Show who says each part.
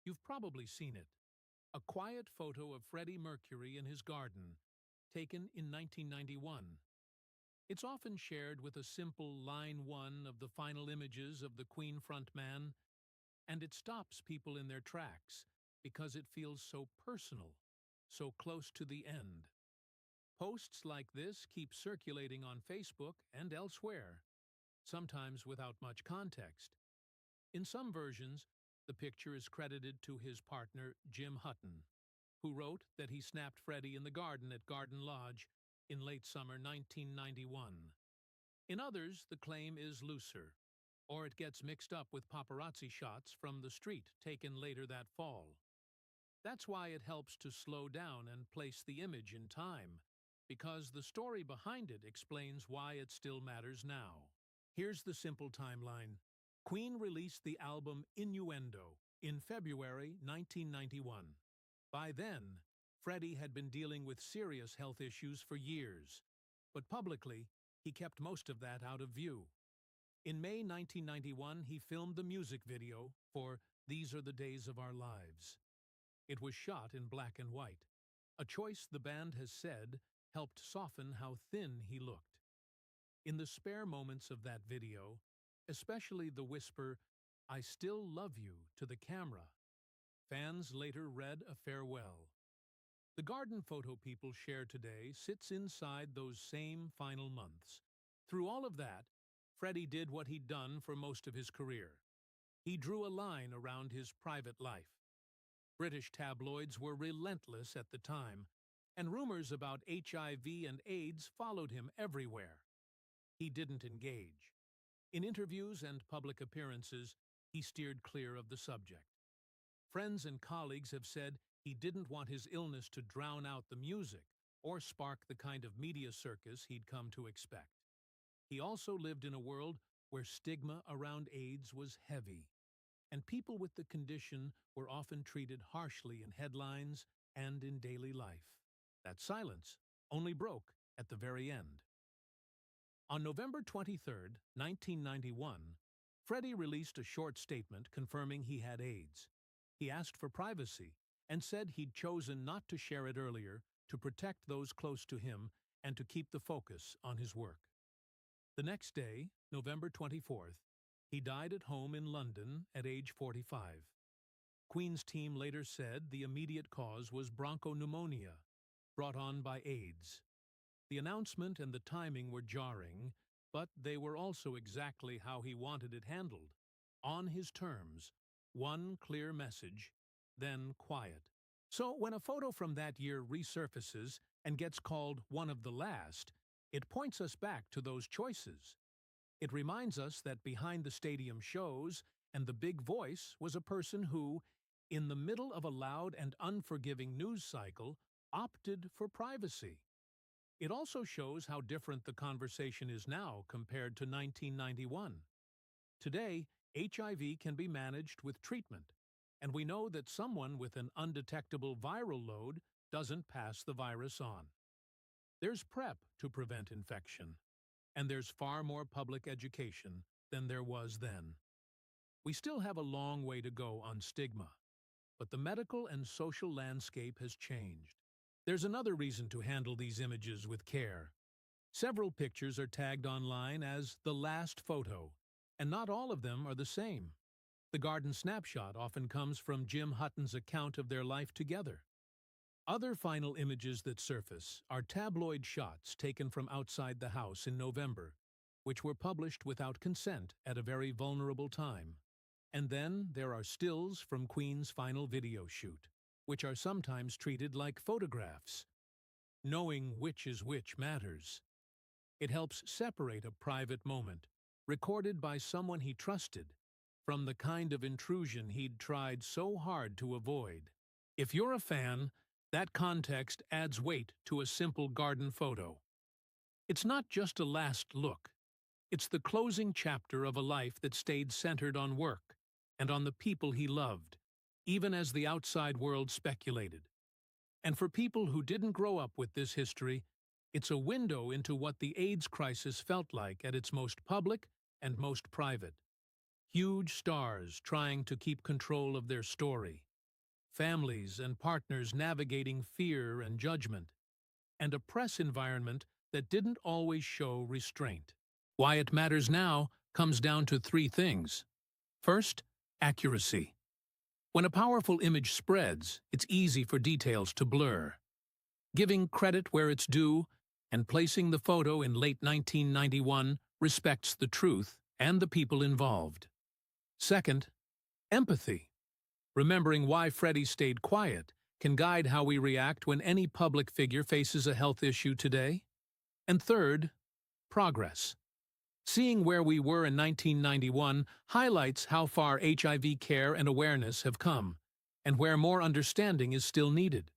Speaker 1: You've probably seen it. A quiet photo of Freddie Mercury in his garden, taken in 1991. It's often shared with a simple line one of the final images of the Queen frontman, and it stops people in their tracks because it feels so personal, so close to the end. Posts like this keep circulating on Facebook and elsewhere, sometimes without much context. In some versions, the picture is credited to his partner, Jim Hutton, who wrote that he snapped Freddie in the garden at Garden Lodge in late summer 1991. In others, the claim is looser, or it gets mixed up with paparazzi shots from the street taken later that fall. That's why it helps to slow down and place the image in time, because the story behind it explains why it still matters now. Here's the simple timeline. Queen released the album Innuendo in February 1991. By then, Freddie had been dealing with serious health issues for years, but publicly, he kept most of that out of view. In May 1991, he filmed the music video for These Are the Days of Our Lives. It was shot in black and white, a choice the band has said helped soften how thin he looked. In the spare moments of that video, especially the whisper, "I still love you," to the camera, fans later read a farewell. The garden photo people share today sits inside those same final months. Through all of that, Freddie did what he'd done for most of his career. He drew a line around his private life. British tabloids were relentless at the time, and rumors about HIV and AIDS followed him everywhere. He didn't engage. In interviews and public appearances, he steered clear of the subject. Friends and colleagues have said he didn't want his illness to drown out the music or spark the kind of media circus he'd come to expect. He also lived in a world where stigma around AIDS was heavy, and people with the condition were often treated harshly in headlines and in daily life. That silence only broke at the very end. On November 23, 1991, Freddie released a short statement confirming he had AIDS. He asked for privacy and said he'd chosen not to share it earlier to protect those close to him and to keep the focus on his work. The next day, November 24th, he died at home in London at age 45. Queen's team later said the immediate cause was bronchopneumonia, brought on by AIDS. The announcement and the timing were jarring, but they were also exactly how he wanted it handled. On his terms, one clear message, then quiet. So when a photo from that year resurfaces and gets called one of the last, it points us back to those choices. It reminds us that behind the stadium shows and the big voice was a person who, in the middle of a loud and unforgiving news cycle, opted for privacy. It also shows how different the conversation is now compared to 1991. Today, HIV can be managed with treatment, and we know that someone with an undetectable viral load doesn't pass the virus on. There's PrEP to prevent infection, and there's far more public education than there was then. We still have a long way to go on stigma, but the medical and social landscape has changed. There's another reason to handle these images with care. Several pictures are tagged online as the last photo, and not all of them are the same. The garden snapshot often comes from Jim Hutton's account of their life together. Other final images that surface are tabloid shots taken from outside the house in November, which were published without consent at a very vulnerable time. And then there are stills from Queen's final video shoot, which are sometimes treated like photographs. Knowing which is which matters. It helps separate a private moment, recorded by someone he trusted, from the kind of intrusion he'd tried so hard to avoid. If you're a fan, that context adds weight to a simple garden photo. It's not just a last look. It's the closing chapter of a life that stayed centered on work and on the people he loved, even as the outside world speculated. And for people who didn't grow up with this history, it's a window into what the AIDS crisis felt like at its most public and most private. Huge stars trying to keep control of their story, families and partners navigating fear and judgment, and a press environment that didn't always show restraint. Why it matters now comes down to three things. First, accuracy. When a powerful image spreads, it's easy for details to blur. Giving credit where it's due and placing the photo in late 1991 respects the truth and the people involved. Second, empathy. Remembering why Freddie stayed quiet can guide how we react when any public figure faces a health issue today. And third, progress. Seeing where we were in 1991 highlights how far HIV care and awareness have come, and where more understanding is still needed.